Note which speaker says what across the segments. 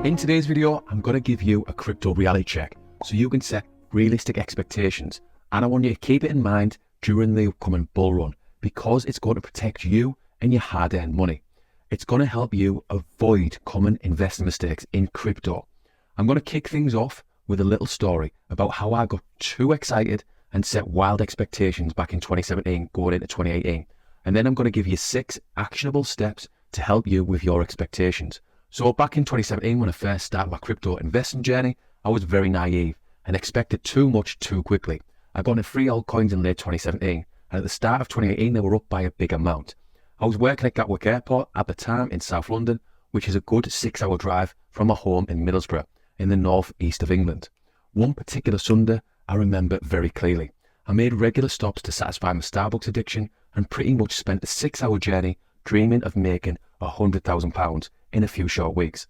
Speaker 1: In today's video, I'm going to give you a crypto reality check so you can set realistic expectations, and I want you to keep it in mind during the upcoming bull run because it's going to protect you and your hard-earned money. It's going to help you avoid common investing mistakes in crypto. I'm going to kick things off with a little story about how I got too excited and set wild expectations back in 2017 going into 2018. And then I'm going to give you 6 actionable steps to help you with your expectations. So back in 2017, when I first started my crypto investing journey, I was very naive and expected too much too quickly. I got into 3 altcoins in late 2017, and at the start of 2018, they were up by a big amount. I was working at Gatwick Airport at the time in South London, which is a good 6-hour drive from my home in Middlesbrough in the north-east of England. One particular Sunday, I remember very clearly. I made regular stops to satisfy my Starbucks addiction and pretty much spent a 6-hour journey dreaming of making £100,000 in a few short weeks.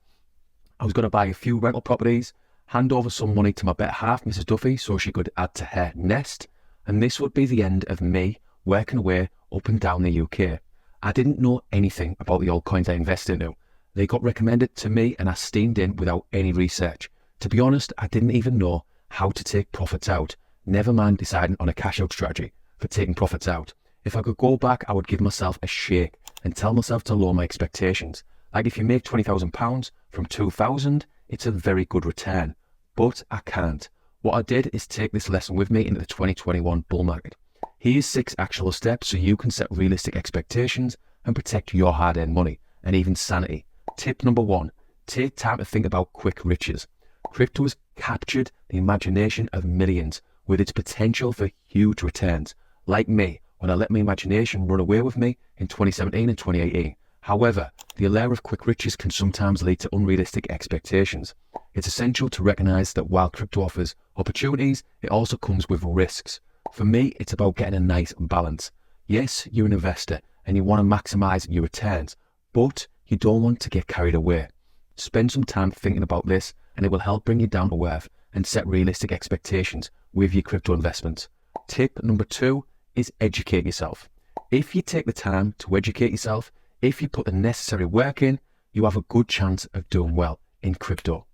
Speaker 1: I was going to buy a few rental properties, hand over some money to my better half, Mrs. Duffy, so she could add to her nest, and this would be the end of me working away up and down the UK. I didn't know anything about the altcoins I invested into. They got recommended to me and I steamed in without any research. To be honest, I didn't even know how to take profits out, never mind deciding on a cash out strategy for taking profits out. If I could go back, I would give myself a shake and tell myself to lower my expectations. Like if you make £20,000 from 2,000, it's a very good return, but I can't. What I did is take this lesson with me into the 2021 bull market. Here's 6 actual steps so you can set realistic expectations and protect your hard-earned money and even sanity. Tip number 1, take time to think about quick riches. Crypto has captured the imagination of millions with its potential for huge returns. Like me, when I let my imagination run away with me in 2017 and 2018. However, the allure of quick riches can sometimes lead to unrealistic expectations. It's essential to recognize that while crypto offers opportunities, it also comes with risks. For me, it's about getting a nice balance. Yes, you're an investor and you want to maximize your returns, but you don't want to get carried away. Spend some time thinking about this and it will help bring you down to earth and set realistic expectations with your crypto investments. Tip number 2 is educate yourself. If you take the time to educate yourself, if you put the necessary work in, you have a good chance of doing well in crypto.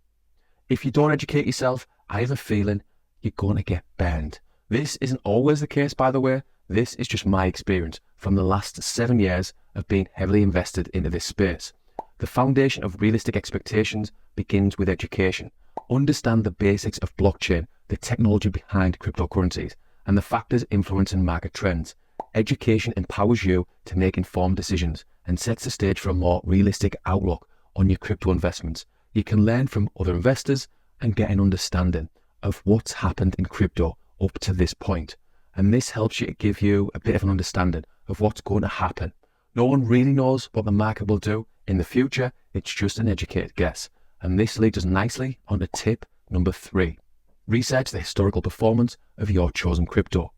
Speaker 1: If you don't educate yourself, I have a feeling you're going to get burned. This isn't always the case, by the way. This is just my experience from the last 7 years of being heavily invested into this space. The foundation of realistic expectations begins with education. Understand the basics of blockchain, the technology behind cryptocurrencies, and the factors influencing market trends. Education empowers you to make informed decisions and sets the stage for a more realistic outlook on your crypto investments. You can learn from other investors and get an understanding of what's happened in crypto up to this point. And this helps you to give you a bit of an understanding of what's going to happen. No one really knows what the market will do in the future. It's just an educated guess. And this leads us nicely onto tip number 3. Research the historical performance of your chosen crypto.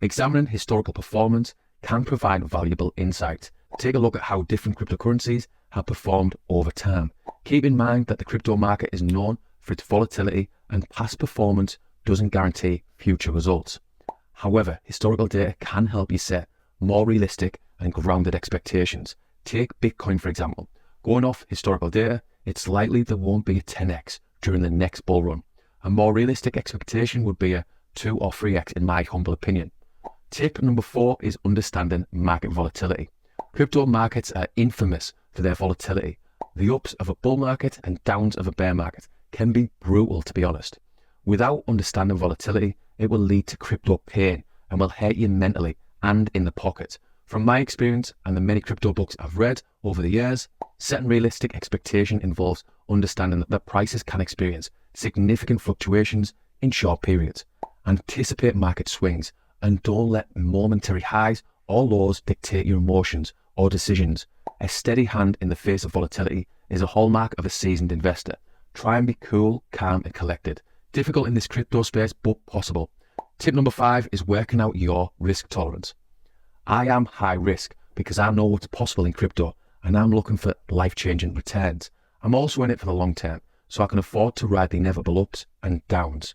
Speaker 1: Examining historical performance can provide valuable insight. Take a look at how different cryptocurrencies have performed over time. Keep in mind that the crypto market is known for its volatility and past performance doesn't guarantee future results. However, historical data can help you set more realistic and grounded expectations. Take Bitcoin, for example. Going off historical data, it's likely there won't be a 10x during the next bull run. A more realistic expectation would be a 2 or 3x in my humble opinion. Tip number 4 is understanding market volatility. Crypto markets are infamous for their volatility. The ups of a bull market and downs of a bear market can be brutal, to be honest. Without understanding volatility, it will lead to crypto pain and will hurt you mentally and in the pocket. From my experience and the many crypto books I've read over the years, setting realistic expectation involves understanding that prices can experience significant fluctuations in short periods. Anticipate market swings and don't let momentary highs or lows dictate your emotions or decisions. A steady hand in the face of volatility is a hallmark of a seasoned investor. Try and be cool, calm and collected. Difficult in this crypto space, but possible. Tip number 5 is working out your risk tolerance. I am high risk because I know what's possible in crypto and I'm looking for life-changing returns. I'm also in it for the long term, so I can afford to ride the inevitable ups and downs.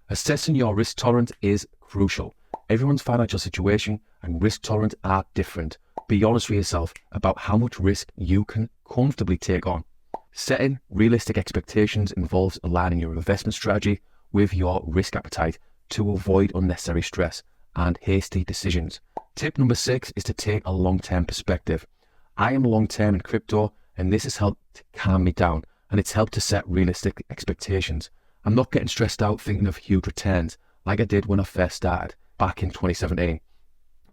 Speaker 1: Assessing your risk tolerance is crucial. Everyone's financial situation and risk tolerance are different. Be honest with yourself about how much risk you can comfortably take on. Setting realistic expectations involves aligning your investment strategy with your risk appetite to avoid unnecessary stress and hasty decisions. Tip number 6 is to take a long-term perspective. I am long-term in crypto, and this has helped calm me down, and it's helped to set realistic expectations. I'm not getting stressed out thinking of huge returns like I did when I first started back in 2017.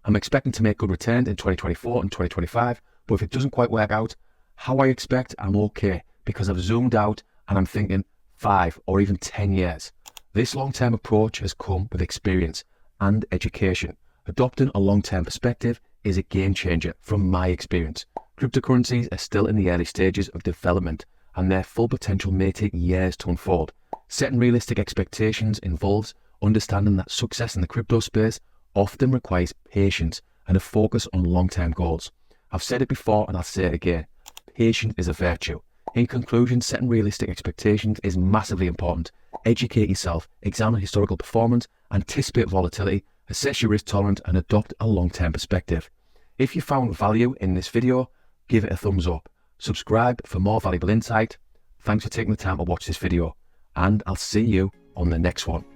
Speaker 1: I'm expecting to make good returns in 2024 and 2025, but if it doesn't quite work out how I expect, I'm okay because I've zoomed out and I'm thinking 5 or even 10 years. This long-term approach has come with experience and education. Adopting a long-term perspective is a game changer from my experience. Cryptocurrencies are still in the early stages of development, and their full potential may take years to unfold. Setting realistic expectations involves understanding that success in the crypto space often requires patience and a focus on long-term goals. I've said it before and I'll say it again. Patience is a virtue. In conclusion, setting realistic expectations is massively important. Educate yourself, examine historical performance, anticipate volatility, assess your risk tolerance, and adopt a long-term perspective. If you found value in this video, give it a thumbs up. Subscribe for more valuable insight. Thanks for taking the time to watch this video, and I'll see you on the next one.